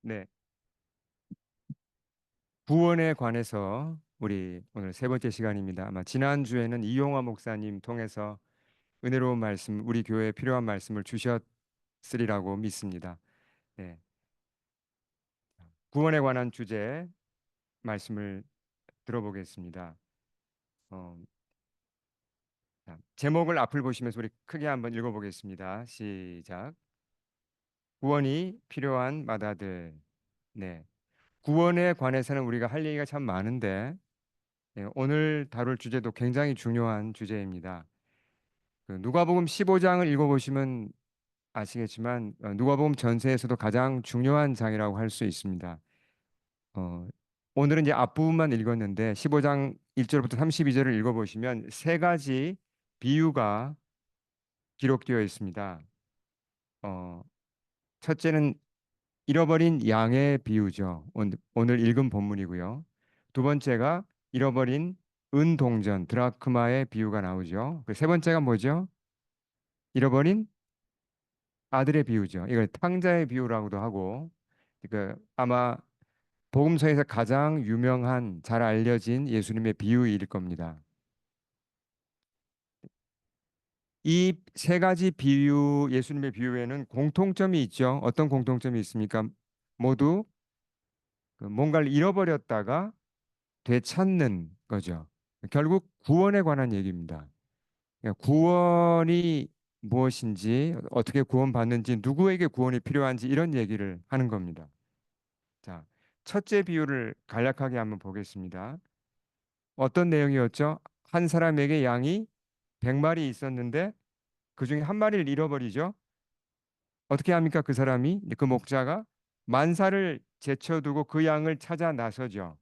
네, 구원에 관해서 우리 오늘 세 번째 시간입니다. 아마 지난주에는 이용화 목사님 통해서 은혜로운 말씀, 우리 교회에 필요한 말씀을 주셨으리라고 믿습니다. 네, 구원에 관한 주제 말씀을 들어보겠습니다. 어, 자, 제목을 앞을 보시면서 우리 크게 한번 읽어보겠습니다. 시작. 구원이 필요한 마다들. 네, 구원에 관해서는 우리가 할 얘기가 참 많은데 오늘 다룰 주제도 굉장히 중요한 주제입니다. 그 누가복음 15장을 읽어보시면 아시겠지만 누가복음 전체에서도 가장 중요한 장이라고 할 수 있습니다. 어, 오늘은 이제 앞부분만 읽었는데 15장 1절부터 32절을 읽어보시면 세 가지 비유가 기록되어 있습니다. 어, 첫째는 잃어버린 양의 비유죠. 오늘 읽은 본문이고요. 두 번째가 잃어버린 은동전, 드라크마의 비유가 나오죠. 그 세 번째가 뭐죠? 잃어버린 아들의 비유죠. 이걸 탕자의 비유라고도 하고, 그 아마 복음서에서 가장 유명한 잘 알려진 예수님의 비유일 겁니다. 이 세 가지 비유, 예수님의 비유에는 공통점이 있죠. 어떤 공통점이 있습니까? 모두 그 뭔가를 잃어버렸다가 되찾는 거죠. 결국 구원에 관한 얘기입니다. 그러니까 구원이 무엇인지, 어떻게 구원받는지, 누구에게 구원이 필요한지 이런 얘기를 하는 겁니다. 자, 첫째 비유를 간략하게 한번 보겠습니다. 어떤 내용이었죠? 한 사람에게 양이 100마리 있었는데 그 중에 한 마리를 잃어버리죠. 어떻게 합니까? 그 사람이, 그 목자가 만사를 제쳐두고 그 양을 찾아 나서죠.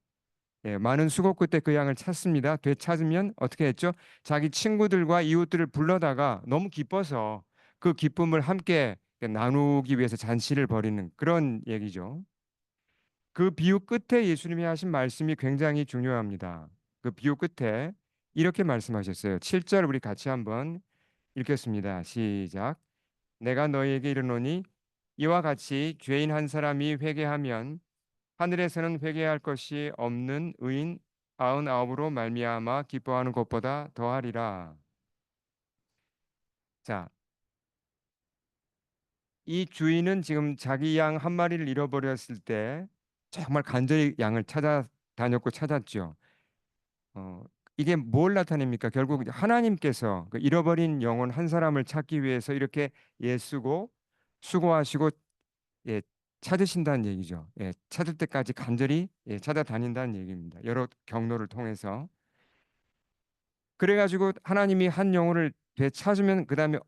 예, 많은 수고 끝에 그 양을 찾습니다. 되찾으면 어떻게 했죠? 자기 친구들과 이웃들을 불러다가 너무 기뻐서 그 기쁨을 함께 나누기 위해서 잔치를 벌이는 그런 얘기죠. 그 비유 끝에 예수님이 하신 말씀이 굉장히 중요합니다. 그 비유 끝에 이렇게 말씀하셨어요. 7절 우리 같이 한번 읽겠습니다. 시작. 내가 너희에게 이르노니 이와 같이 죄인 한 사람이 회개하면 하늘에서는 회개할 것이 없는 의인 99으로 말미암아 기뻐하는 것보다 더하리라. 자, 이 주인은 지금 자기 양 한 마리를 잃어버렸을 때 정말 간절히 양을 찾아다녔고 찾았죠. 어, 이게 뭘 나타냅니까? 결국 하나님께서 그 잃어버린 영혼 한 사람을 찾기 위해서 이렇게 애쓰고 수고하시고 예, 찾으신다는 얘기죠. 예, 찾을 때까지 간절히 찾아다닌다는 얘기입니다. 여러 경로를 통해서. 그래가지고 하나님이 한 영혼을 되찾으면 그 다음에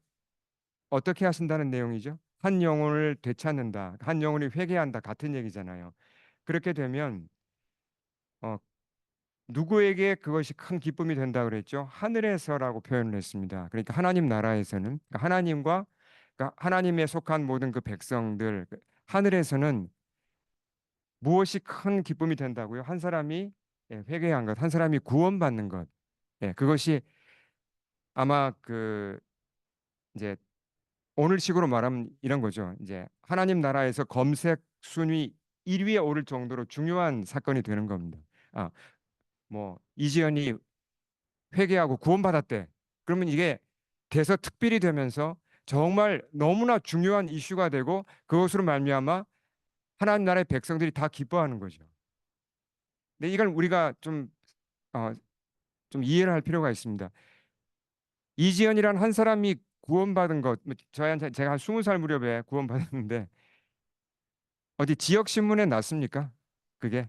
어떻게 하신다는 내용이죠? 한 영혼을 되찾는다. 한 영혼이 회개한다. 같은 얘기잖아요. 그렇게 되면 어, 누구에게 그것이 큰 기쁨이 된다 그랬죠? 하늘에서라고 표현을 했습니다. 그러니까 하나님 나라에서는 그러니까 하나님과 그러니까 하나님에 속한 모든 그 백성들 하늘에서는 무엇이 큰 기쁨이 된다고요? 한 사람이 회개한 것, 한 사람이 구원받는 것. 그것이 아마 그 이제 오늘식으로 말하면 이런 거죠. 이제 하나님 나라에서 검색 순위 1위에 오를 정도로 중요한 사건이 되는 겁니다. 아, 뭐 이지연이 회개하고 구원받았대. 그러면 이게 대서특필이 되면서 정말 너무나 중요한 이슈가 되고 그것으로 말미암아 하나님 나라의 백성들이 다 기뻐하는 거죠. 근데 이걸 우리가 어, 좀 이해를 할 필요가 있습니다. 이지연이란 한 사람이 구원받은 것, 뭐 저한테 제가 한 20살 무렵에 구원받았는데 어디 지역 신문에 났습니까? 그게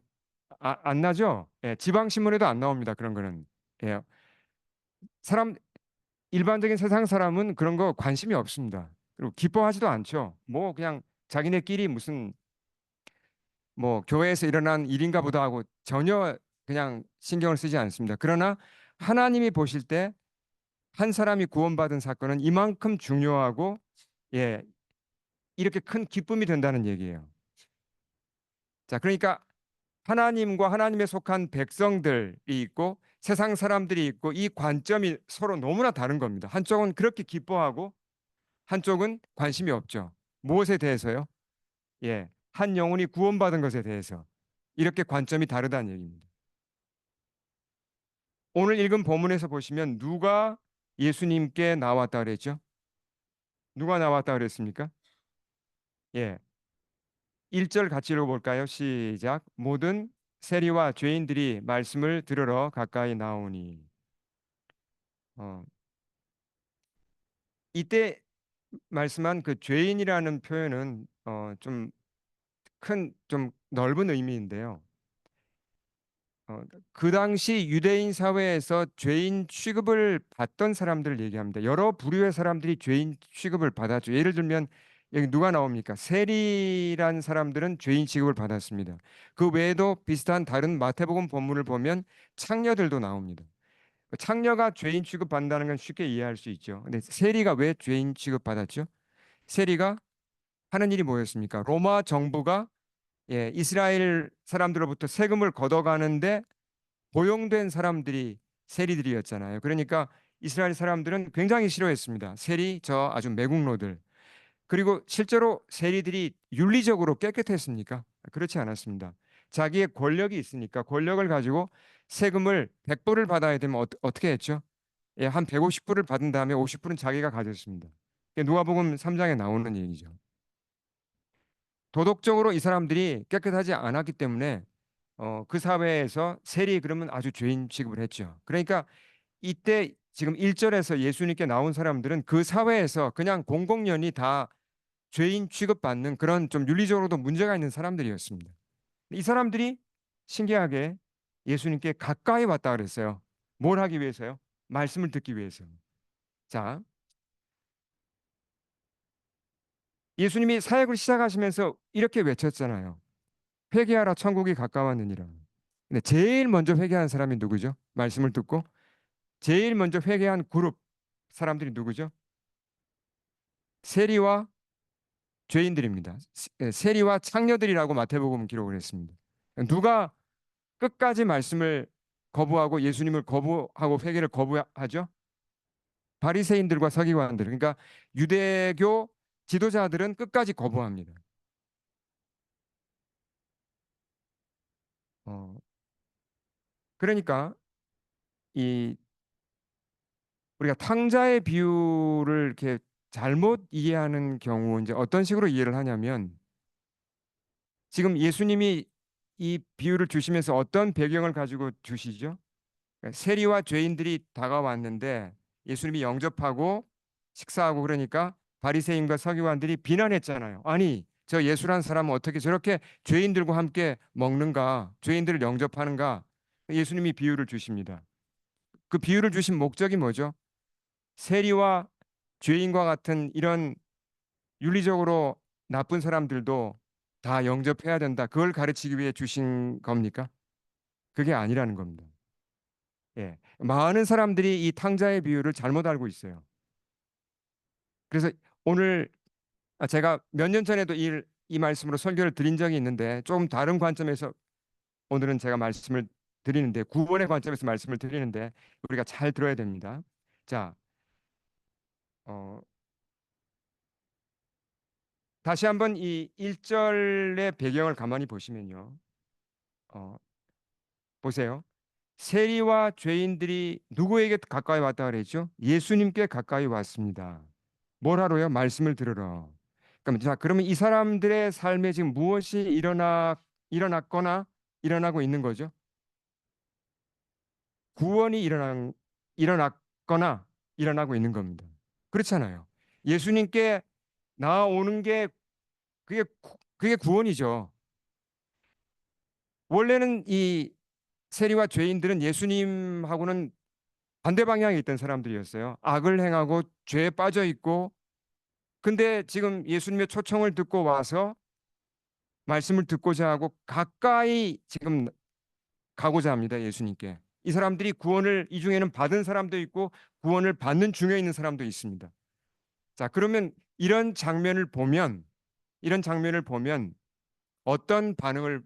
안 나죠? 예, 지방 신문에도 안 나옵니다. 그런 거는. 예, 사람 일반적인 세상 사람은 그런 거 관심이 없습니다. 그리고 기뻐하지도 않죠. 뭐 그냥 자기네끼리 무슨 뭐 교회에서 일어난 일인가 보다 하고 전혀 그냥 신경을 쓰지 않습니다. 그러나 하나님이 보실 때 한 사람이 구원받은 사건은 이만큼 중요하고 예, 이렇게 큰 기쁨이 된다는 얘기예요. 자, 그러니까 하나님과 하나님에 속한 백성들이 있고 세상 사람들이 있고 이 관점이 서로 너무나 다른 겁니다. 한쪽은 그렇게 기뻐하고 한쪽은 관심이 없죠. 무엇에 대해서요? 예. 한 영혼이 구원받은 것에 대해서 이렇게 관점이 다르다는 얘기입니다. 오늘 읽은 본문에서 보시면 누가 예수님께 나왔다 그랬죠? 누가 나왔다 그랬습니까? 예. 1절 같이 읽어볼까요? 시작. 모든 세리와 죄인들이 말씀을 들으러 가까이 나오니. 어, 이때 말씀한 그 죄인이라는 표현은 좀 넓은 의미인데요. 어, 그 당시 유대인 사회에서 죄인 취급을 받던 사람들을 얘기합니다. 여러 부류의 사람들이 죄인 취급을 받았죠. 예를 들면 여기 누가 나옵니까? 세리란 사람들은 죄인 취급을 받았습니다. 그 외에도 비슷한 다른 마태복음 본문을 보면 창녀들도 나옵니다. 창녀가 죄인 취급받는다는 건 쉽게 이해할 수 있죠. 근데 세리가 왜 죄인 취급받았죠? 세리가 하는 일이 뭐였습니까? 로마 정부가 이스라엘 사람들로부터 세금을 걷어가는데 고용된 사람들이 세리들이었잖아요. 그러니까 이스라엘 사람들은 굉장히 싫어했습니다. 세리, 저 아주 매국노들. 그리고 실제로 세리들이 윤리적으로 깨끗했습니까? 그렇지 않았습니다. 자기의 권력이 있으니까 권력을 가지고 세금을 100불을 받아야 되면 떻게 했죠? 한 150불을 받은 다음에 50불은 자기가 가졌습니다. 누가복음 3장에 나오는 얘기죠. 도덕적으로 이 사람들이 깨끗하지 않았기 때문에 그 사회에서 세리 그러면 아주 죄인 취급을 했죠. 그러니까 이때 지금 1절에서 예수님께 나온 사람들은 그 사회에서 그냥 공공연히 다 죄인 취급받는 그런 좀 윤리적으로도 문제가 있는 사람들이었습니다. 이 사람들이 신기하게 예수님께 가까이 왔다 그랬어요. 뭘 하기 위해서요? 말씀을 듣기 위해서. 자, 예수님이 사역을 시작하시면서 이렇게 외쳤잖아요. 회개하라 천국이 가까웠느니라. 근데 제일 먼저 회개한 사람이 누구죠? 말씀을 듣고 제일 먼저 회개한 그룹 사람들이 누구죠? 세리와 죄인들입니다. 세리와 창녀들이라고 마태복음 기록을 했습니다. 누가 끝까지 말씀을 거부하고 예수님을 거부하고 회개를 거부하죠? 바리새인들과 서기관들. 그러니까 유대교 지도자들은 끝까지 거부합니다. 어, 그러니까 이 우리가 탕자의 비유를 이렇게 잘못 이해하는 경우 이제 어떤 식으로 이해를 하냐면 지금 예수님이 이 비유를 주시면서 어떤 배경을 가지고 주시죠? 그러니까 세리와 죄인들이 다가왔는데 예수님이 영접하고 식사하고 그러니까 바리새인과 서기관들이 비난했잖아요. 아니, 저 예수란 사람은 어떻게 저렇게 죄인들과 함께 먹는가? 죄인들을 영접하는가? 예수님이 비유를 주십니다. 그 비유를 주신 목적이 뭐죠? 세리와 죄인과 같은 이런 윤리적으로 나쁜 사람들도 다 영접해야 된다. 그걸 가르치기 위해 주신 겁니까? 그게 아니라는 겁니다. 예. 많은 사람들이 이 탕자의 비유를 잘못 알고 있어요. 그래서 오늘 제가 몇 년 전에도 이 말씀으로 설교를 드린 적이 있는데 조금 다른 관점에서 오늘은 제가 말씀을 드리는데 구원의 관점에서 말씀을 드리는데 우리가 잘 들어야 됩니다. 자, 어, 다시 한번 이 1절의 배경을 가만히 보시면요. 어, 보세요. 세리와 죄인들이 누구에게 가까이 왔다 그랬죠? 예수님께 가까이 왔습니다. 뭘 하러요? 말씀을 들으러. 그러면 이 사람들의 삶에 지금 무엇이 일어났거나 일어나고 있는 거죠? 구원이 일어났거나 일어나고 있는 겁니다. 그렇잖아요. 예수님께 나오는 게 그게 구원이죠. 원래는 이 세리와 죄인들은 예수님하고는 반대 방향에 있던 사람들이었어요. 악을 행하고 죄에 빠져 있고 근데 지금 예수님의 초청을 듣고 와서 말씀을 듣고자 하고 가까이 지금 가고자 합니다. 예수님께. 이 사람들이 구원을 이 중에는 받은 사람도 있고 구원을 받는 중에 있는 사람도 있습니다. 자, 그러면 이런 장면을 보면 어떤 반응을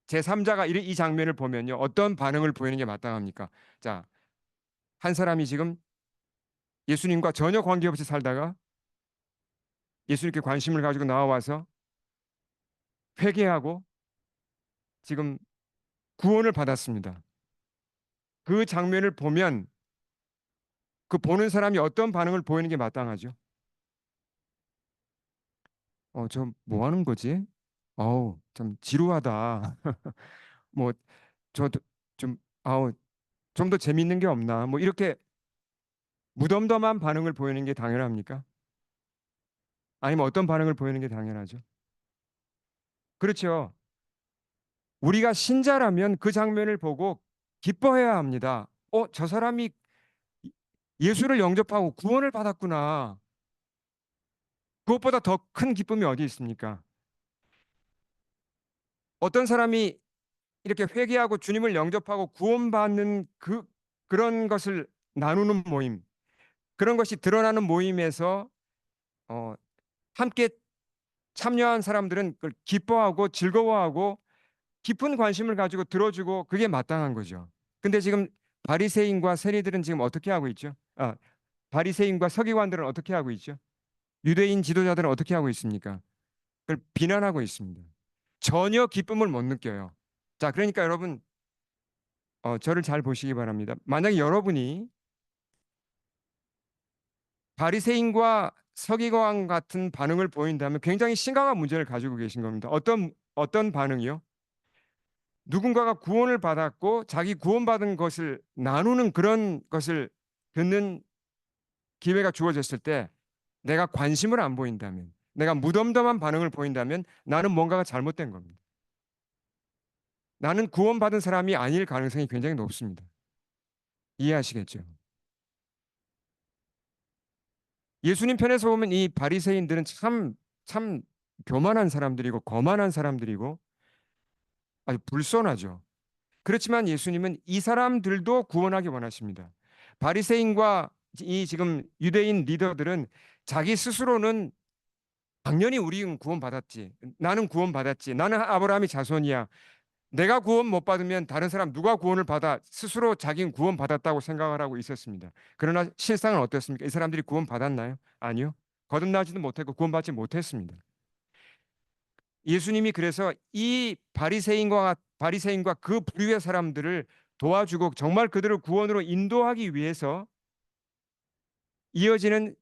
제3자가 이 장면을 보면요. 어떤 반응을 보이는 게 마땅합니까? 자, 한 사람이 지금 예수님과 전혀 관계없이 살다가 예수님께 관심을 가지고 나와서 회개하고 지금 구원을 받았습니다. 그 장면을 보면 그 보는 사람이 어떤 반응을 보이는 게 마땅하죠? 저 뭐 하는 거지? 어우, 좀 지루하다. 뭐 저도 좀 아우 좀 더 재밌는 게 없나? 뭐 이렇게 무덤덤한 반응을 보이는 게 당연합니까? 아니면 어떤 반응을 보이는 게 당연하죠? 그렇죠. 우리가 신자라면 그 장면을 보고 기뻐해야 합니다. 저 사람이 예수를 영접하고 구원을 받았구나. 그것보다 더 큰 기쁨이 어디 있습니까? 어떤 사람이 이렇게 회개하고 주님을 영접하고 구원받는 그런 것을 나누는 모임, 그런 것이 드러나는 모임에서 어, 함께 참여한 사람들은 그걸 기뻐하고 즐거워하고 깊은 관심을 가지고 들어주고 그게 마땅한 거죠. 근데 지금 바리새인과 세리들은 지금 어떻게 하고 있죠? 바리새인과 서기관들은 어떻게 하고 있죠? 유대인 지도자들은 어떻게 하고 있습니까? 그걸 비난하고 있습니다. 전혀 기쁨을 못 느껴요. 자, 그러니까 여러분 저를 잘 보시기 바랍니다. 만약에 여러분이 바리새인과 서기관 같은 반응을 보인다면 굉장히 심각한 문제를 가지고 계신 겁니다. 어떤 반응이요? 누군가가 구원을 받았고 자기 구원받은 것을 나누는 그런 것을 듣는 기회가 주어졌을 때 내가 관심을 안 보인다면, 내가 무덤덤한 반응을 보인다면 나는 뭔가가 잘못된 겁니다. 나는 구원받은 사람이 아닐 가능성이 굉장히 높습니다. 이해하시겠죠? 예수님 편에서 보면 이 바리새인들은 참 교만한 사람들이고 거만한 사람들이고 아주 불손하죠. 그렇지만 예수님은 이 사람들도 구원하기 원하십니다. 바리새인과 이 지금 유대인 리더들은 자기 스스로는 당연히 우리는 구원받았지. 나는 구원받았지. 나는 아브라함이 자손이야. 내가 구원 못 받으면 다른 사람 누가 구원을 받아 스스로 자기는 구원받았다고 생각을 하고 있었습니다. 그러나 실상은 어떻습니까? 이 사람들이 구원받았나요? 아니요. 거듭나지도 못했고 구원받지 못했습니다. 예수님이 그래서 이 바리새인과 그 부류의 사람들을 도와주고 정말 그들을 구원으로 인도하기 위해서 이어지는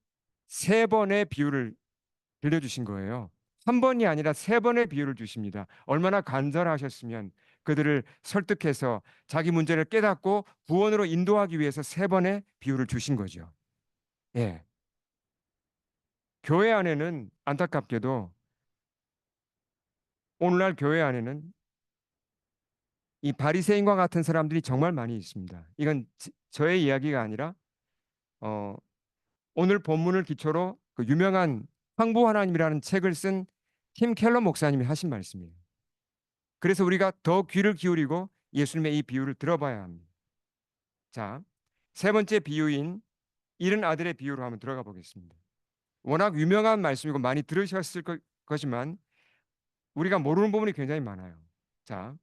세 번의 비유를 들려주신 거예요. 한 번이 아니라 세 번의 비유를 주십니다. 얼마나 간절하셨으면 그들을 설득해서 자기 문제를 깨닫고 구원으로 인도하기 위해서 세 번의 비유를 주신 거죠. 예. 교회 안에는 안타깝게도 오늘날 교회 안에는 이 바리새인과 같은 사람들이 정말 많이 있습니다. 이건 저의 이야기가 아니라 어, 오늘 본문을 기초로 그 유명한 황보 하나님이라는 책을 쓴 팀 켈러 목사님이 하신 말씀이에요. 그래서 우리가 더 귀를 기울이고 예수님의 이 비유를 들어봐야 합니다. 자, 세 번째 비유인 잃은 아들의 비유로 한번 들어가 보겠습니다. 워낙 유명한 말씀이고 많이 들으셨을 것이지만 우리가 모르는 부분이 굉장히 많아요. 자,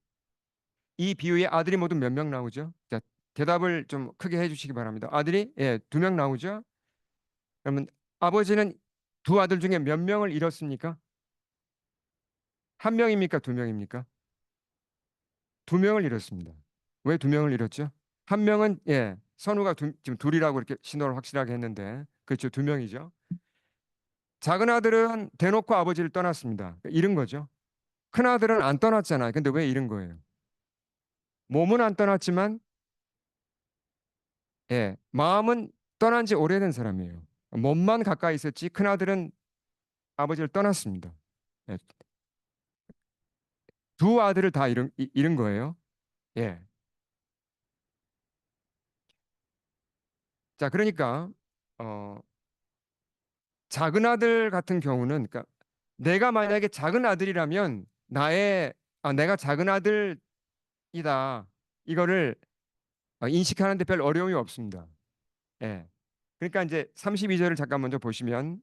이 비유에 아들이 모두 몇 명 나오죠? 자, 대답을 좀 크게 해주시기 바랍니다. 아들이 2명 나오죠? 그러면 아버지는 두 아들 중에 몇 명을 잃었습니까? 한 명입니까? 두 명입니까? 두 명을 잃었습니다. 왜 두 명을 잃었죠? 한 명은 선우가 지금 둘이라고 이렇게 신호를 확실하게 했는데 그렇죠. 두 명이죠. 작은 아들은 대놓고 아버지를 떠났습니다. 잃은 거죠. 큰 아들은 안 떠났잖아요. 근데 왜 잃은 거예요? 몸은 안 떠났지만 마음은 떠난 지 오래된 사람이에요. 몸만 가까이 있었지 큰 아들은 아버지를 떠났습니다. 예, 두 아들을 다 잃은 거예요. 예. 자, 그러니까 어, 작은 아들 같은 경우는 그러니까 내가 만약에 작은 아들이라면 내가 작은 아들이다. 이거를 인식하는데 별 어려움이 없습니다. 예. 그러니까 이제 32절을 잠깐 먼저 보시면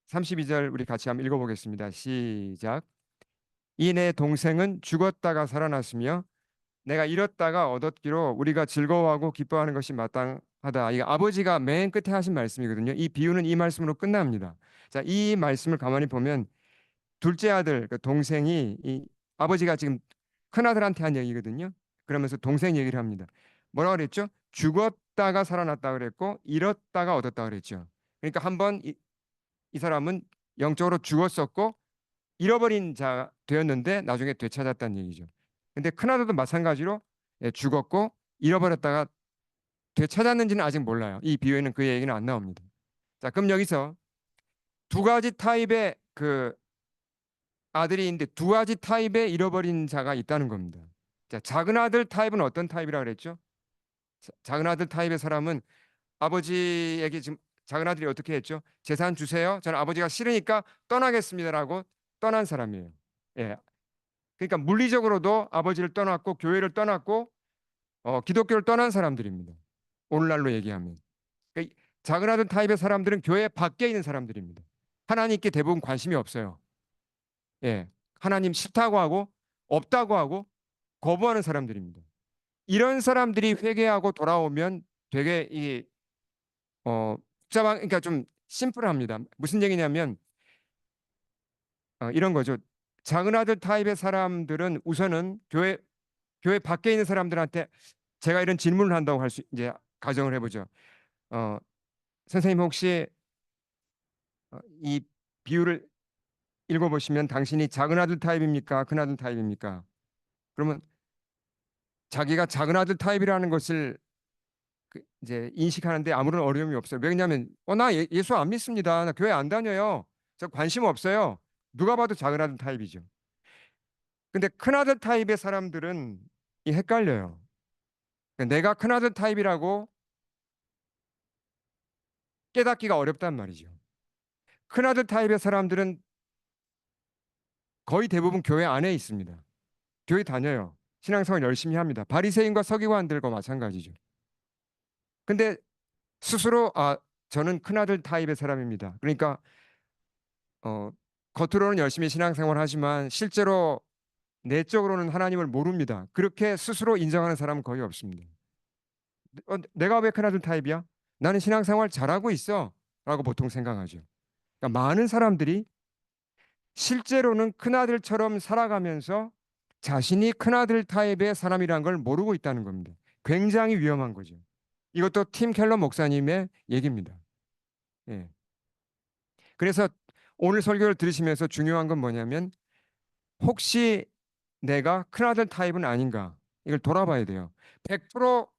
32절 우리 같이 한번 읽어보겠습니다. 시작. 이 내 동생은 죽었다가 살아났으며 내가 잃었다가 얻었기로 우리가 즐거워하고 기뻐하는 것이 마땅하다. 이게 아버지가 맨 끝에 하신 말씀이거든요. 이 비유는 이 말씀으로 끝납니다. 자, 이 말씀을 가만히 보면 둘째 아들 그 동생이 이 아버지가 지금 큰 아들한테 한 얘기거든요. 그러면서 동생 얘기를 합니다. 뭐라 그랬죠? 죽었다가 살아났다 그랬고 잃었다가 얻었다 그랬죠. 그러니까 한번 이 사람은 영적으로 죽었었고 잃어버린 자 되었는데 나중에 되찾았다는 얘기죠. 근데 큰아들도 마찬가지로 예, 죽었고 잃어버렸다가 되찾았는지는 아직 몰라요. 이 비유에는 그 얘기는 안 나옵니다. 자, 그럼 여기서 두 가지 타입의 그 아들이 있는데 두 가지 타입의 잃어버린 자가 있다는 겁니다. 자, 작은 아들 타입은 어떤 타입이라 그랬죠? 작은 아들 타입의 사람은 아버지에게 지금 작은 아들이 어떻게 했죠? 재산 주세요. 저는 아버지가 싫으니까 떠나겠습니다라고 떠난 사람이에요. 예. 그러니까 물리적으로도 아버지를 떠났고 교회를 떠났고 기독교를 떠난 사람들입니다. 오늘날로 얘기하면. 그러니까 작은 아들 타입의 사람들은 교회 밖에 있는 사람들입니다. 하나님께 대부분 관심이 없어요. 예. 하나님 싫다고 하고 없다고 하고 거부하는 사람들입니다. 이런 사람들이 회개하고 돌아오면 되게 이 복잡한 그러니까 좀 심플합니다. 무슨 얘기냐면 이런 거죠. 작은 아들 타입의 사람들은 우선은 교회 밖에 있는 사람들한테 제가 이런 질문을 한다고 할 수 이제 가정을 해보죠. 어, 선생님 혹시 이 비유를 읽어보시면 당신이 작은 아들 타입입니까? 큰 아들 타입입니까? 그러면 자기가 작은 아들 타입이라는 것을 이제 인식하는데 아무런 어려움이 없어요. 왜냐하면 나 예수 안 믿습니다. 나 교회 안 다녀요. 저 관심 없어요. 누가 봐도 작은 아들 타입이죠. 근데 큰 아들 타입의 사람들은 이 헷갈려요. 그러니까 내가 큰 아들 타입이라고 깨닫기가 어렵단 말이죠. 큰 아들 타입의 사람들은 거의 대부분 교회 안에 있습니다. 교회 다녀요. 신앙생활 열심히 합니다. 바리새인과 서기관들과 마찬가지죠. 근데 스스로 저는 큰아들 타입의 사람입니다. 그러니까 어, 겉으로는 열심히 신앙생활 하지만 실제로 내적으로는 하나님을 모릅니다. 그렇게 스스로 인정하는 사람은 거의 없습니다. 내가 왜 큰아들 타입이야? 나는 신앙생활 잘하고 있어. 라고 보통 생각하죠. 그러니까 많은 사람들이 실제로는 큰아들처럼 살아가면서 자신이 큰아들 타입의 사람이란 걸 모르고 있다는 겁니다. 굉장히 위험한 거죠. 이것도 팀 켈러 목사님의 얘기입니다. 예. 그래서 오늘 설교를 들으시면서 중요한 건 뭐냐면 혹시 내가 큰아들 타입은 아닌가 이걸 돌아봐야 돼요. 100%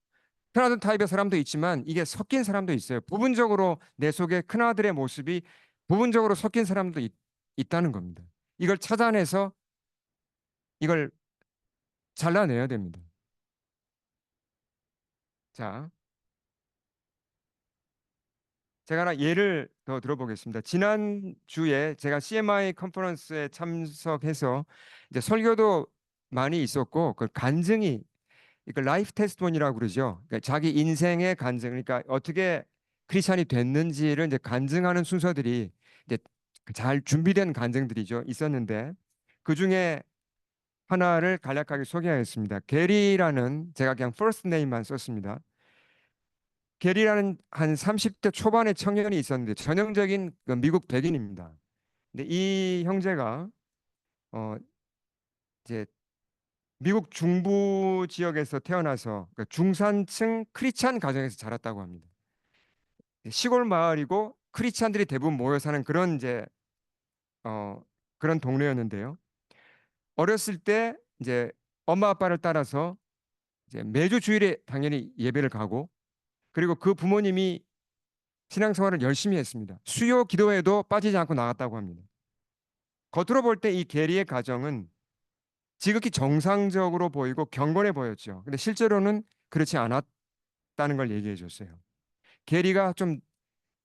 큰아들 타입의 사람도 있지만 이게 섞인 사람도 있어요. 부분적으로 내 속에 큰아들의 모습이 부분적으로 섞인 사람도 있다는 겁니다. 이걸 찾아내서 이걸 잘라내야 됩니다. 자, 제가 하나 예를 더 들어보겠습니다. 지난 주에 제가 CMI 컨퍼런스에 참석해서 이제 설교도 많이 있었고 그 간증이 그 라이프 테스트원이라고 그러죠. 그러니까 자기 인생의 간증, 그러니까 어떻게 크리스찬이 됐는지를 이제 간증하는 순서들이 이제 잘 준비된 간증들이죠. 있었는데 그 중에 하나를 간략하게 소개하겠습니다. 게리라는 제가 그냥 first name만 썼습니다. 게리라는 한 30대 초반의 청년이 있었는데 전형적인 그 미국 백인입니다. 근데 이 형제가 어 이제 미국 중부 지역에서 태어나서 그 중산층 크리스찬 가정에서 자랐다고 합니다. 시골 마을이고 크리스찬들이 대부분 모여 사는 그런 이제 어 그런 동네였는데요. 어렸을 때 이제 엄마 아빠를 따라서 이제 매주 주일에 당연히 예배를 가고 그리고 그 부모님이 신앙생활을 열심히 했습니다. 수요 기도회도 빠지지 않고 나갔다고 합니다. 겉으로 볼 때 이 게리의 가정은 지극히 정상적으로 보이고 경건해 보였죠. 근데 실제로는 그렇지 않았다는 걸 얘기해 줬어요. 게리가 좀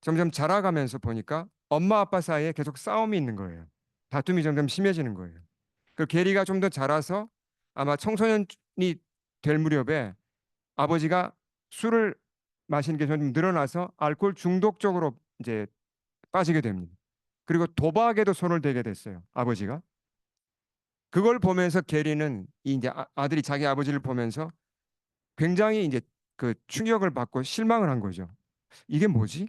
점점 자라가면서 보니까 엄마 아빠 사이에 계속 싸움이 있는 거예요. 다툼이 점점 심해지는 거예요. 그 게리가 좀 더 자라서 아마 청소년이 될 무렵에 아버지가 술을 마시는 게 좀 늘어나서 알코올 중독 적으로 이제 빠지게 됩니다. 그리고 도박에도 손을 대게 됐어요. 아버지가. 그걸 보면서 게리는 이 이제 아들이 자기 아버지를 보면서 굉장히 이제 그 충격을 받고 실망을 한 거죠. 이게 뭐지?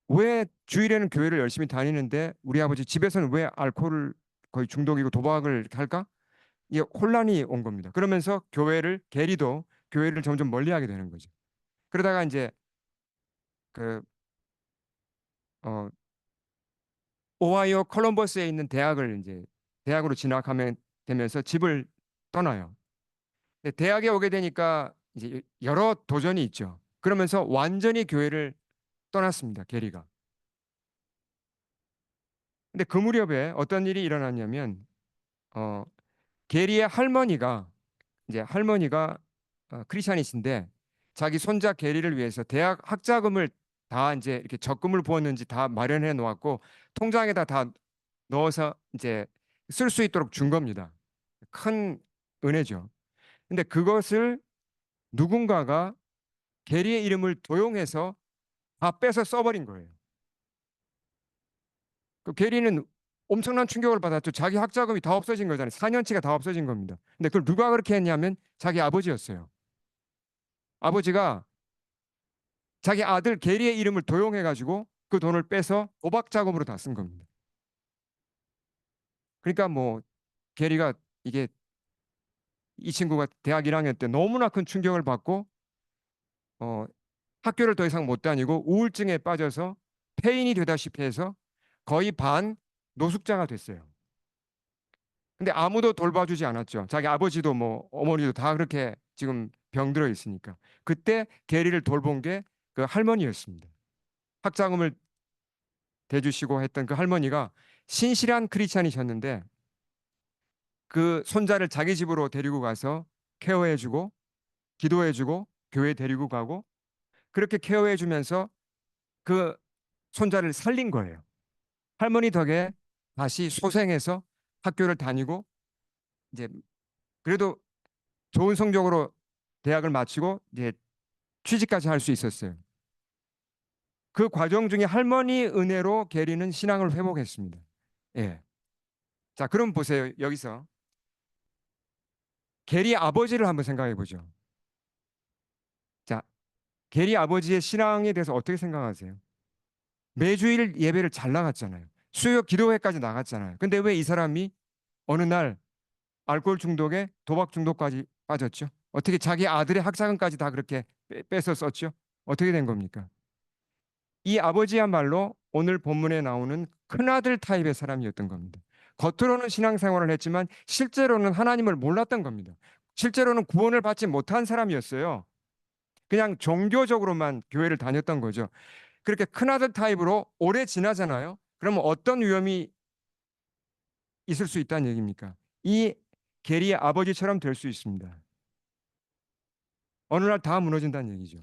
왜 주일에는 교회를 열심히 다니는데 우리 아버지 집에서는 왜 알코올을 거의 중독이고 도박을 이렇게 할까? 이게 혼란이 온 겁니다. 그러면서 게리도 교회를 점점 멀리하게 되는 거죠. 그러다가 이제 그 어, 오하이오 컬럼버스에 있는 대학을 이제 대학으로 진학하면 되면서 집을 떠나요. 근데 대학에 오게 되니까 이제 여러 도전이 있죠. 그러면서 완전히 교회를 떠났습니다. 게리가. 근데 그 무렵에 어떤 일이 일어났냐면 어, 게리의 할머니가 크리스찬이신데 자기 손자 게리를 위해서 대학 학자금을 다 이제 이렇게 적금을 부었는지 다 마련해 놓았고 통장에다 다 넣어서 이제 쓸 수 있도록 준 겁니다. 큰 은혜죠. 근데 그것을 누군가가 게리의 이름을 도용해서 다 빼서 써버린 거예요. 그 게리는 엄청난 충격을 받았죠. 자기 학자금이 다 없어진 거잖아요. 4년치가 다 없어진 겁니다. 근데 그걸 누가 그렇게 했냐면 자기 아버지였어요. 아버지가 자기 아들 게리의 이름을 도용해가지고 그 돈을 빼서 도박 자금으로 다 쓴 겁니다. 그러니까 뭐 게리가 이게 이 친구가 대학 1학년 때 너무나 큰 충격을 받고 어, 학교를 더 이상 못 다니고 우울증에 빠져서 폐인이 되다시피 해서 거의 반 노숙자가 됐어요. 근데 아무도 돌봐주지 않았죠. 자기 아버지도 뭐 어머니도 다 그렇게 지금 병들어 있으니까. 그때 게리를 돌본 게 그 할머니였습니다. 학자금을 대주시고 했던 그 할머니가 신실한 크리스찬이셨는데 그 손자를 자기 집으로 데리고 가서 케어해주고 기도해주고 교회 데리고 가고 그렇게 케어해주면서 그 손자를 살린 거예요. 할머니 덕에 다시 소생해서 학교를 다니고 이제 그래도 좋은 성적으로 대학을 마치고 이제 취직까지 할 수 있었어요. 그 과정 중에 할머니 은혜로 게리는 신앙을 회복했습니다. 예. 자, 그럼 보세요. 여기서 게리 아버지를 한번 생각해 보죠. 자, 게리 아버지의 신앙에 대해서 어떻게 생각하세요? 매주일 예배를 잘 나갔잖아요. 수요 기도회까지 나갔잖아요. 근데 왜 이 사람이 어느 날 알코올 중독에 도박 중독까지 빠졌죠? 어떻게 자기 아들의 학자금까지 다 그렇게 뺏어 썼죠? 어떻게 된 겁니까? 이 아버지야말로 오늘 본문에 나오는 큰아들 타입의 사람이었던 겁니다. 겉으로는 신앙생활을 했지만 실제로는 하나님을 몰랐던 겁니다. 실제로는 구원을 받지 못한 사람이었어요. 그냥 종교적으로만 교회를 다녔던 거죠. 그렇게 큰아들 타입으로 오래 지나잖아요. 그러면 어떤 위험이 있을 수 있다는 얘기입니까? 이 게리의 아버지처럼 될 수 있습니다. 어느 날 다 무너진다는 얘기죠.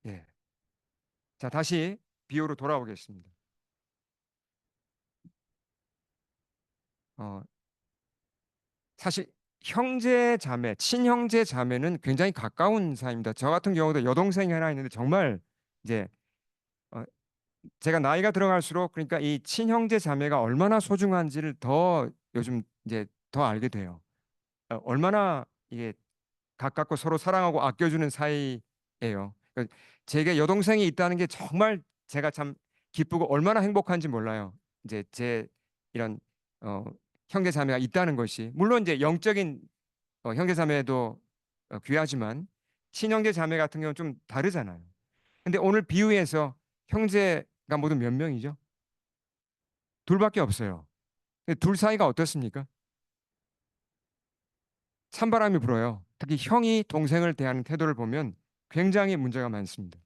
예. 자, 다시 비유로 돌아오겠습니다. 어, 사실 형제 자매, 친형제 자매는 굉장히 가까운 사이입니다. 저 같은 경우도 여동생이 하나 있는데 정말 이제 어, 제가 나이가 들어갈수록 그러니까 이 친형제 자매가 얼마나 소중한지를 더 요즘 이제 더 알게 돼요. 얼마나 이게 가깝고 서로 사랑하고 아껴주는 사이예요. 그러니까 제게 여동생이 있다는 게 정말 제가 참 기쁘고 얼마나 행복한지 몰라요. 이제 제 이런 어, 형제 자매가 있다는 것이 물론 이제 영적인 형제 자매도 귀하지만 친형제 자매 같은 경우는 좀 다르잖아요. 근데 오늘 비유에서 형제가 모두 몇 명이죠? 둘밖에 없어요. 근데 둘 사이가 어떻습니까? 찬바람이 불어요. 특히 형이 동생을 대하는 태도를 보면 굉장히 문제가 많습니다.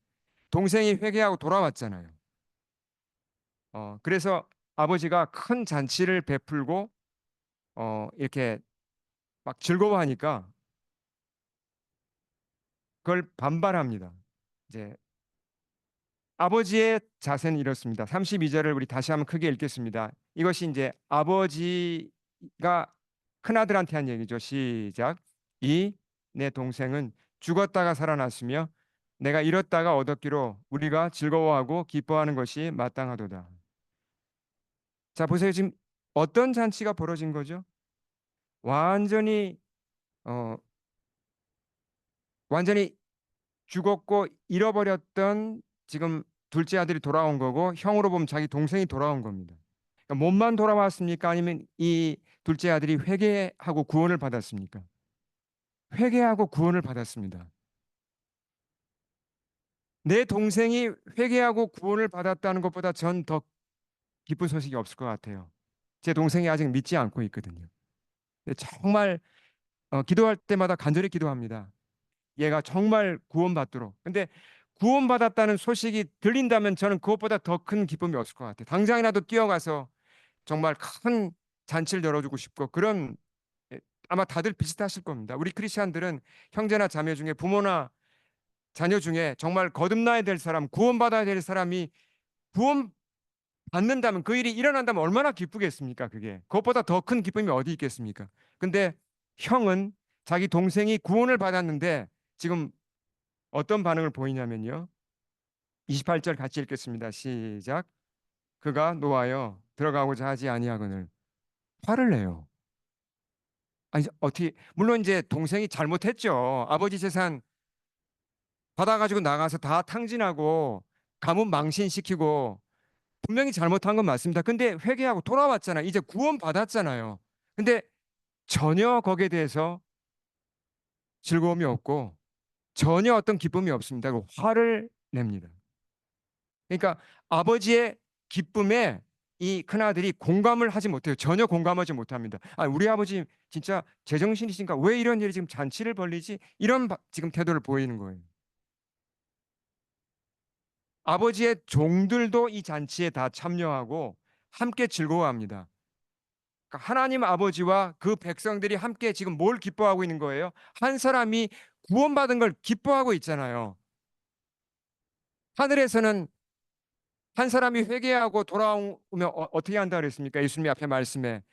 동생이 회개하고 돌아왔잖아요. 그래서 아버지가 큰 잔치를 베풀고 이렇게 막 즐거워하니까 그걸 반발합니다. 이제 아버지의 자세는 이렇습니다. 32절을 우리 다시 한번 크게 읽겠습니다. 이것이 이제 아버지가 큰아들한테 한 얘기죠. 시작. 이 내 동생은 죽었다가 살아났으며 내가 잃었다가 얻었기로 우리가 즐거워하고 기뻐하는 것이 마땅하도다. 자, 보세요. 지금 어떤 잔치가 벌어진 거죠? 완전히 어 완전히 죽었고 잃어버렸던 지금 둘째 아들이 돌아온 거고 형으로 보면 자기 동생이 돌아온 겁니다. 그러니까 몸만 돌아왔습니까? 아니면 이 둘째 아들이 회개하고 구원을 받았습니까? 회개하고 구원을 받았습니다. 내 동생이 회개하고 구원을 받았다는 것보다 전 더 기쁜 소식이 없을 것 같아요. 제 동생이 아직 믿지 않고 있거든요. 근데 정말 기도할 때마다 간절히 기도합니다. 얘가 정말 구원받도록. 근데 구원받았다는 소식이 들린다면 저는 그것보다 더 큰 기쁨이 없을 것 같아요. 당장이라도 뛰어가서 정말 큰 잔치를 열어주고 싶고 그런 예, 아마 다들 비슷하실 겁니다. 우리 크리스찬들은 형제나 자매 중에 부모나 자녀 중에 정말 거듭나야 될 사람, 구원받아야 될 사람이 구원받는다면 그 일이 일어난다면 얼마나 기쁘겠습니까? 그게 그것보다 더 큰 기쁨이 어디 있겠습니까? 근데 형은 자기 동생이 구원을 받았는데 지금 어떤 반응을 보이냐면요. 28절 같이 읽겠습니다. 시작. 그가 놓아요 들어가고자 하지 아니하거늘 화를 내요. 아니 어떻게 물론 이제 동생이 잘못했죠. 아버지 재산 받아가지고 나가서 다 탕진하고 가문 망신시키고 분명히 잘못한 건 맞습니다. 근데 회개하고 돌아왔잖아. 이제 구원 받았잖아요. 근데 전혀 거기에 대해서 즐거움이 없고 전혀 어떤 기쁨이 없습니다. 그 화를 냅니다. 그러니까 아버지의 기쁨에 이 큰아들이 공감을 하지 못해요. 전혀 공감하지 못합니다. 아, 우리 아버지 진짜 제정신이신가? 왜 이런 일이 지금 잔치를 벌리지? 이런 지금 태도를 보이는 거예요. 아버지의 종들도 이 잔치에 다 참여하고 함께 즐거워합니다. 그러니까 하나님 아버지와 그 백성들이 함께 지금 뭘 기뻐하고 있는 거예요? 한 사람이 구원받은 걸 기뻐하고 있잖아요. 하늘에서는 한 사람이 회개하고 돌아오면 떻게 한다 그랬습니까? 예수님이 앞에 말씀에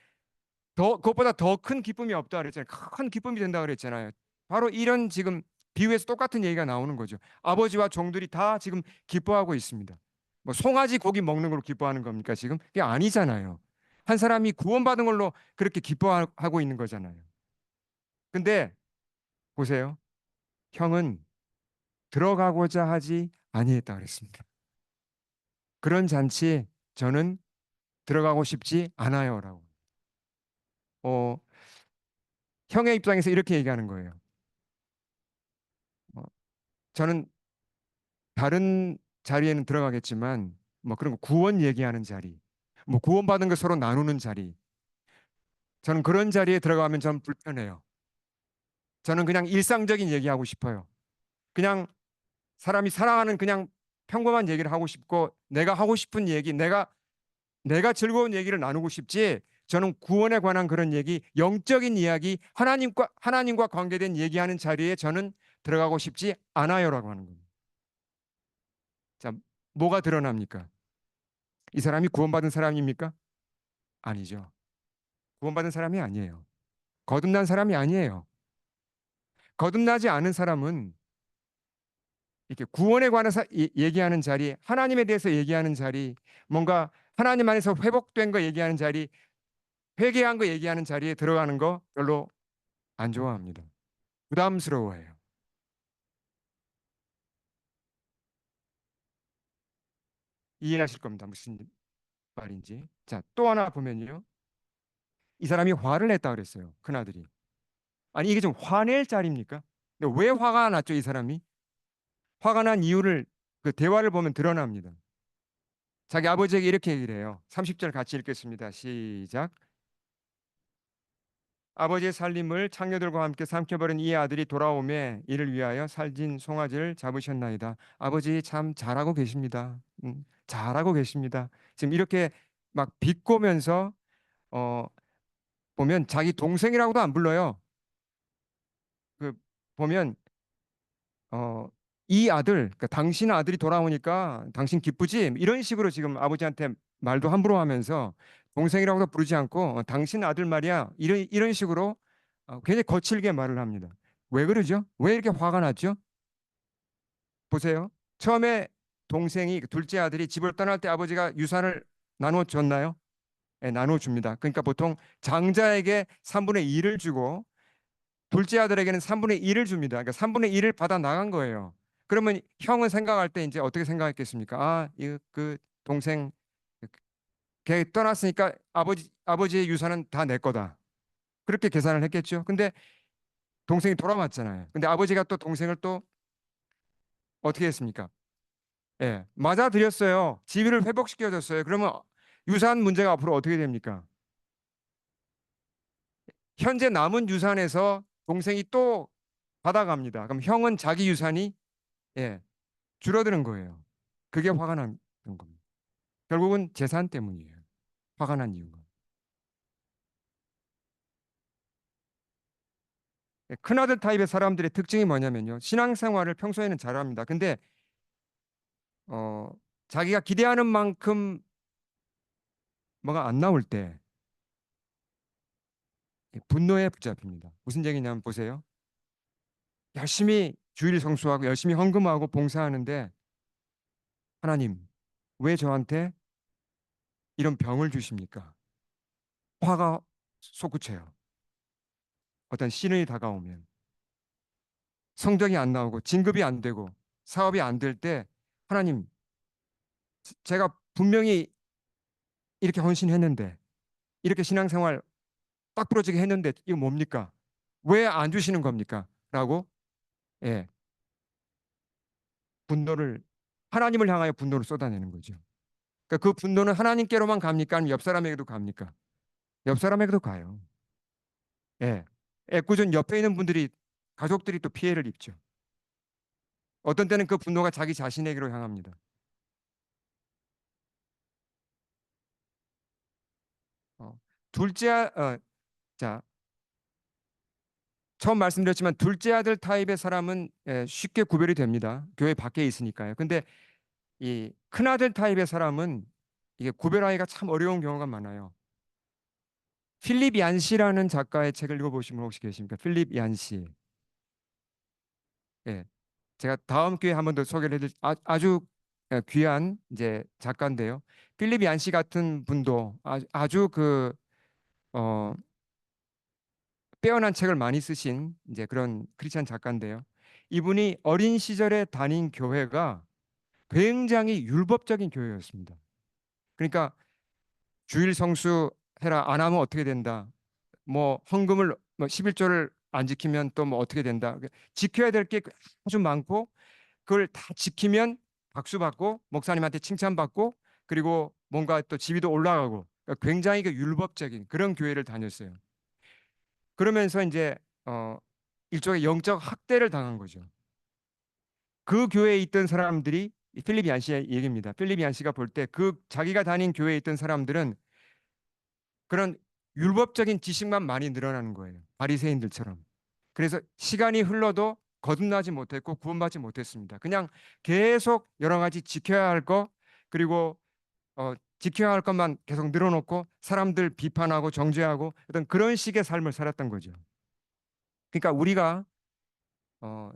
더 그것보다 더 큰 기쁨이 없다 그랬잖아요. 큰 기쁨이 된다 그랬잖아요. 바로 이런 지금 비유에서 똑같은 얘기가 나오는 거죠. 아버지와 종들이 다 지금 기뻐하고 있습니다. 뭐 송아지 고기 먹는 걸로 기뻐하는 겁니까 지금? 그게 아니잖아요. 한 사람이 구원받은 걸로 그렇게 기뻐하고 있는 거잖아요. 근데 보세요. 형은 들어가고자 하지 아니했다 그랬습니다. 그런 잔치에 저는 들어가고 싶지 않아요라고. 어, 형의 입장에서 이렇게 얘기하는 거예요. 어, 저는 다른 자리에는 들어가겠지만 뭐 그런 거 구원 얘기하는 자리, 뭐 구원받은 거 서로 나누는 자리. 저는 그런 자리에 들어가면 전 불편해요. 저는 그냥 일상적인 얘기하고 싶어요. 그냥 사람이 살아가는 그냥 평범한 얘기를 하고 싶고 내가 하고 싶은 얘기, 내가 즐거운 얘기를 나누고 싶지. 저는 구원에 관한 그런 얘기, 영적인 이야기, 하나님과 관계된 얘기하는 자리에 저는 들어가고 싶지 않아요라고 하는 겁니다. 자, 뭐가 드러납니까? 이 사람이 구원받은 사람입니까? 아니죠. 구원받은 사람이 아니에요. 거듭난 사람이 아니에요. 거듭나지 않은 사람은 이렇게 구원에 관해서 얘기하는 자리, 하나님에 대해서 얘기하는 자리, 뭔가 하나님 안에서 회복된 거 얘기하는 자리, 회개한 거 얘기하는 자리에 들어가는 거 별로 안 좋아합니다. 부담스러워해요. 이해하실 겁니다. 무슨 말인지. 자, 또 하나 보면요. 이 사람이 화를 냈다 그랬어요. 큰아들이. 아니, 이게 좀 화낼 자리입니까? 근데 왜 화가 났죠, 이 사람이? 화가 난 이유를 그 대화를 보면 드러납니다. 자기 아버지에게 이렇게 얘기를 해요. 30절 같이 읽겠습니다. 시작. 아버지의 살림을 창녀들과 함께 삼켜버린 이 아들이 돌아오매 이를 위하여 살진 송아지를 잡으셨나이다. 아버지 참 잘하고 계십니다. 잘하고 계십니다. 지금 이렇게 막 비꼬면서 어, 보면 자기 동생이라고도 안 불러요. 그 보면 어, 이 아들, 그러니까 당신 아들이 돌아오니까 당신 기쁘지? 이런 식으로 지금 아버지한테 말도 함부로 하면서 동생이라고도 부르지 않고 당신 아들 말이야. 이런 식으로 굉장히 거칠게 말을 합니다. 왜 그러죠? 왜 이렇게 화가 났죠? 보세요. 처음에 동생이 그 둘째 아들이 집을 떠날 때 아버지가 유산을 나눠 줬나요? 네, 나눠 줍니다. 그러니까 보통 장자에게 3분의 1을 주고 둘째 아들에게는 3분의 1을 줍니다. 그러니까 3분의 1을 받아 나간 거예요. 그러면 형은 생각할 때 이제 어떻게 생각했겠습니까? 아, 이 그 동생 걔 떠났으니까 아버지의 유산은 다 내 거다. 그렇게 계산을 했겠죠. 근데 동생이 돌아왔잖아요. 근데 아버지가 또 동생을 또 어떻게 했습니까? 예, 맞아들였어요. 지위를 회복시켜줬어요. 그러면 유산 문제가 앞으로 어떻게 됩니까? 현재 남은 유산에서 동생이 또 받아갑니다. 그럼 형은 자기 유산이 예, 줄어드는 거예요. 그게 화가 나는 겁니다. 결국은 재산 때문이에요. 화가 난 이유가. 예, 큰아들 타입의 사람들의 특징이 뭐냐면요. 신앙생활을 평소에는 잘합니다. 근데 어, 자기가 기대하는 만큼 뭐가 안 나올 때 분노에 붙잡힙니다. 무슨 얘기냐면 보세요. 열심히 주일 성수하고 열심히 헌금하고 봉사하는데 하나님 왜 저한테 이런 병을 주십니까? 화가 솟구쳐요. 어떤 시련이 다가오면 성적이 안 나오고 진급이 안 되고 사업이 안 될 때 하나님 제가 분명히 이렇게 헌신했는데 이렇게 신앙생활 딱 부러지게 했는데 이거 뭡니까? 왜 안 주시는 겁니까? 라고 예, 분노를 하나님을 향하여 분노를 쏟아내는 거죠. 그러니까 그 분노는 하나님께로만 갑니까? 아니면 옆 사람에게도 갑니까? 옆 사람에게도 가요. 예. 애꿎은 옆에 있는 분들이 가족들이 또 피해를 입죠. 어떤 때는 그 분노가 자기 자신에게로 향합니다. 어, 자, 처음 말씀드렸지만 둘째 아들 타입의 사람은 쉽게 구별이 됩니다. 교회 밖에 있으니까요. 근데 이 큰아들 타입의 사람은 이게 구별하기가 참 어려운 경우가 많아요. 필립 얀시라는 작가의 책을 읽어보신 분 혹시 계십니까? 필립 얀시. 예. 제가 다음 기회에 한 번 더 소개를 해드릴 아주 귀한 이제 작가인데요. 필립 얀시 같은 분도 아주 그 어, 빼어난 책을 많이 쓰신 이제 그런 크리스찬 작가인데요. 이분이 어린 시절에 다닌 교회가 굉장히 율법적인 교회였습니다. 그러니까 주일 성수 해라 안 하면 어떻게 된다. 뭐 헌금을 뭐 11조를 안 지키면 또 뭐 어떻게 된다. 지켜야 될 게 아주 많고 그걸 다 지키면 박수 받고 목사님한테 칭찬받고 그리고 뭔가 또 지위도 올라가고 그러니까 굉장히 그 율법적인 그런 교회를 다녔어요. 그러면서 이제 일종의 영적 학대를 당한 거죠. 그 교회에 있던 사람들이 필립 얀시의 얘기입니다. 필립 얀시가 볼 때 그 자기가 다닌 교회에 있던 사람들은 그런 율법적인 지식만 많이 늘어나는 거예요. 바리새인들처럼. 그래서 시간이 흘러도 거듭나지 못했고 구원받지 못했습니다. 그냥 계속 여러 가지 지켜야 할 거 그리고 지켜야 할 것만 계속 늘어놓고 사람들 비판하고 정죄하고 어떤 그런 식의 삶을 살았던 거죠. 그러니까 우리가 어,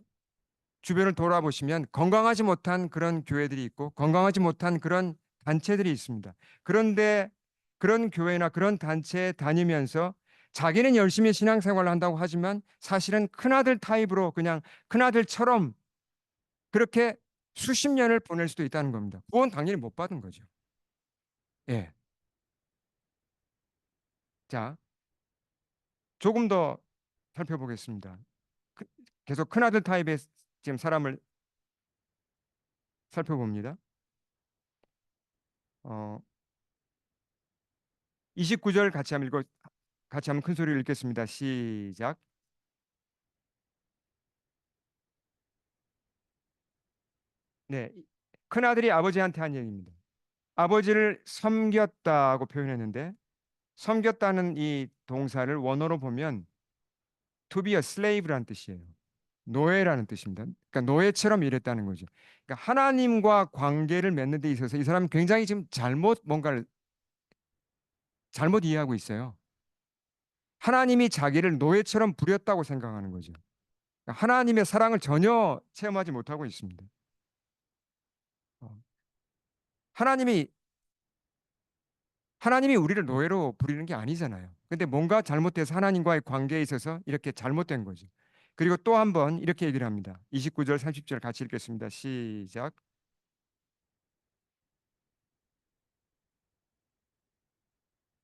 주변을 돌아보시면 건강하지 못한 그런 교회들이 있고 건강하지 못한 그런 단체들이 있습니다. 그런데 그런 교회나 그런 단체에 다니면서 자기는 열심히 신앙생활을 한다고 하지만 사실은 큰아들 타입으로 그냥 큰아들처럼 그렇게 수십 년을 보낼 수도 있다는 겁니다. 구원 당연히 못 받은 거죠. 예. 자, 조금 더 살펴보겠습니다. 그- 계속 큰아들 타입의 지금 사람을 살펴봅니다. 어, 29절 같이 한번 큰 소리로 읽겠습니다. 시작. 네. 큰아들이 아버지한테 한 얘기입니다. 아버지를 섬겼다고 표현했는데 섬겼다는 이 동사를 원어로 보면 to be a slave라는 뜻이에요. 노예라는 뜻입니다. 그러니까 노예처럼 일했다는 거죠. 그러니까 하나님과 관계를 맺는 데 있어서 이 사람은 굉장히 지금 뭔가를 잘못 이해하고 있어요. 하나님이 자기를 노예처럼 부렸다고 생각하는 거죠. 그러니까 하나님의 사랑을 전혀 체험하지 못하고 있습니다. 어, 하나님이 하나님이 우리를 노예로 부리는 게 아니잖아요. 근데 뭔가 잘못돼서 하나님과의 관계에 있어서 이렇게 잘못된 거죠. 그리고 또 한 번 이렇게 얘기를 합니다. 29절, 30절 같이 읽겠습니다. 시작.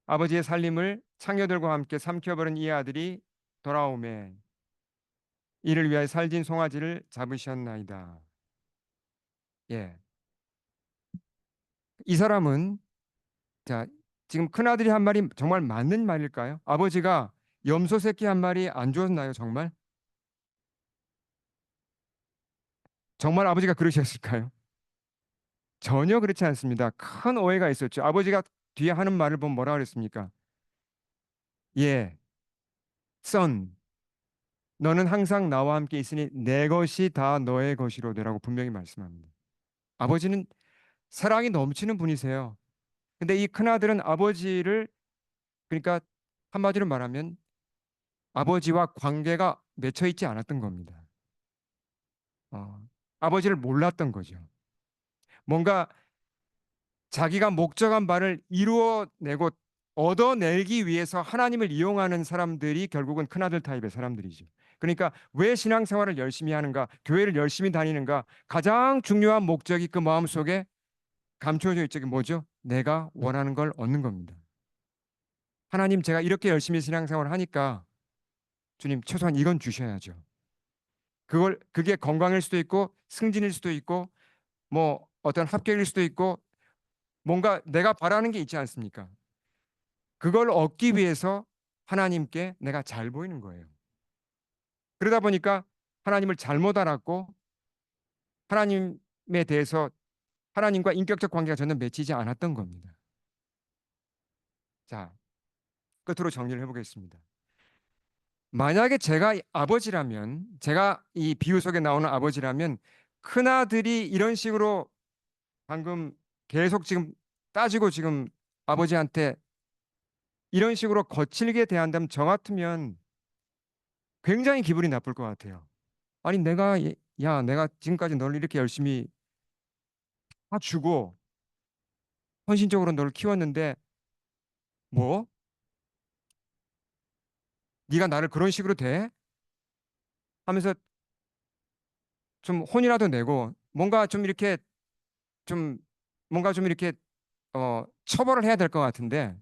아버지의 살림을 창녀들과 함께 삼켜버린 이 아들이 돌아오매 이를 위하여 살진 송아지를 잡으셨나이다. 예. 이 사람은 자, 지금 큰아들이 한 말이 정말 맞는 말일까요? 아버지가 염소 새끼 한 마리 안 주었나요, 정말? 정말 아버지가 그러셨을까요? 전혀 그렇지 않습니다. 큰 오해가 있었죠. 아버지가 뒤에 하는 말을 보면 뭐라 그랬습니까? 예, son, 너는 항상 나와 함께 있으니 내 것이 다 너의 것이로 되라고 분명히 말씀합니다. 아버지는 사랑이 넘치는 분이세요. 근데 이 큰아들은 아버지를 그러니까 한마디로 말하면 아버지와 관계가 맺혀 있지 않았던 겁니다. 어, 아버지를 몰랐던 거죠. 뭔가 자기가 목적한 바를 이루어내고 얻어내기 위해서 하나님을 이용하는 사람들이 결국은 큰아들 타입의 사람들이죠. 그러니까 왜 신앙생활을 열심히 하는가, 교회를 열심히 다니는가, 가장 중요한 목적이 그 마음속에 감춰져 있죠. 그게 뭐죠? 내가 원하는 걸 얻는 겁니다. 하나님, 제가 이렇게 열심히 신앙생활을 하니까 주님 최소한 이건 주셔야죠. 그게 건강일 수도 있고 승진일 수도 있고 뭐 어떤 합격일 수도 있고 뭔가 내가 바라는 게 있지 않습니까? 그걸 얻기 위해서 하나님께 내가 잘 보이는 거예요. 그러다 보니까 하나님을 잘못 알았고 하나님에 대해서 하나님과 인격적 관계가 전혀 맺히지 않았던 겁니다. 자, 끝으로 정리를 해보겠습니다. 만약에 제가 아버지라면, 제가 이 비유 속에 나오는 아버지라면 큰아들이 이런 식으로 방금 계속 지금 따지고 지금 아버지한테 이런 식으로 거칠게 대한다면 저 같으면 굉장히 기분이 나쁠 것 같아요. 아니 내가 지금까지 널 이렇게 열심히 다 주고 헌신적으로 널 키웠는데 뭐 네가 나를 그런 식으로 대? 하면서 좀 혼이라도 내고 좀 뭔가 좀 이렇게 처벌을 해야 될 것 같은데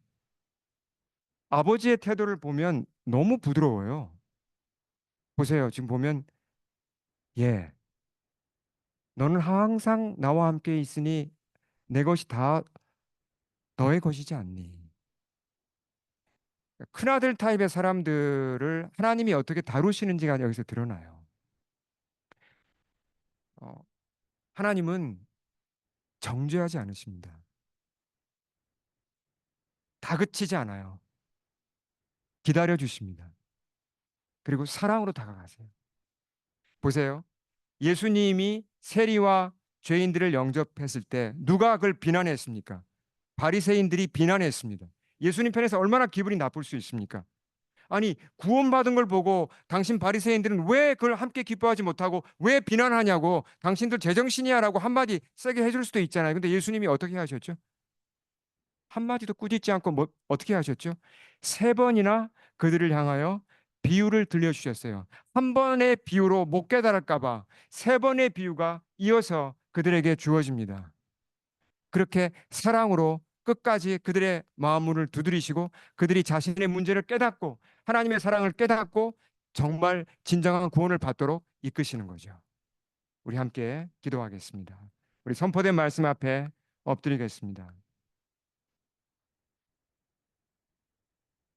아버지의 태도를 보면 너무 부드러워요. 보세요. 지금 보면 예, 너는 항상 나와 함께 있으니 내 것이 다 너의 것이지 않니? 큰아들 타입의 사람들을 하나님이 어떻게 다루시는지가 여기서 드러나요. 어, 하나님은 정죄하지 않으십니다. 다그치지 않아요. 기다려 주십니다. 그리고 사랑으로 다가가세요. 보세요. 예수님이 세리와 죄인들을 영접했을 때 누가 그걸 비난했습니까? 바리새인들이 비난했습니다. 예수님 편에서 얼마나 기분이 나쁠 수 있습니까? 아니, 구원받은 걸 보고 당신 바리새인들은 왜 그걸 함께 기뻐하지 못하고 왜 비난하냐고 당신들 제정신이야라고 한마디 세게 해줄 수도 있잖아요. 근데 예수님이 어떻게 하셨죠? 한마디도 꾸짖지 않고 어떻게 하셨죠? 세 번이나 그들을 향하여 비유를 들려주셨어요. 한 번의 비유로 못 깨달을까 봐 세 번의 비유가 이어서 그들에게 주어집니다. 그렇게 사랑으로 끝까지 그들의 마음문을 두드리시고 그들이 자신의 문제를 깨닫고 하나님의 사랑을 깨닫고 정말 진정한 구원을 받도록 이끄시는 거죠. 우리 함께 기도하겠습니다. 우리 선포된 말씀 앞에 엎드리겠습니다.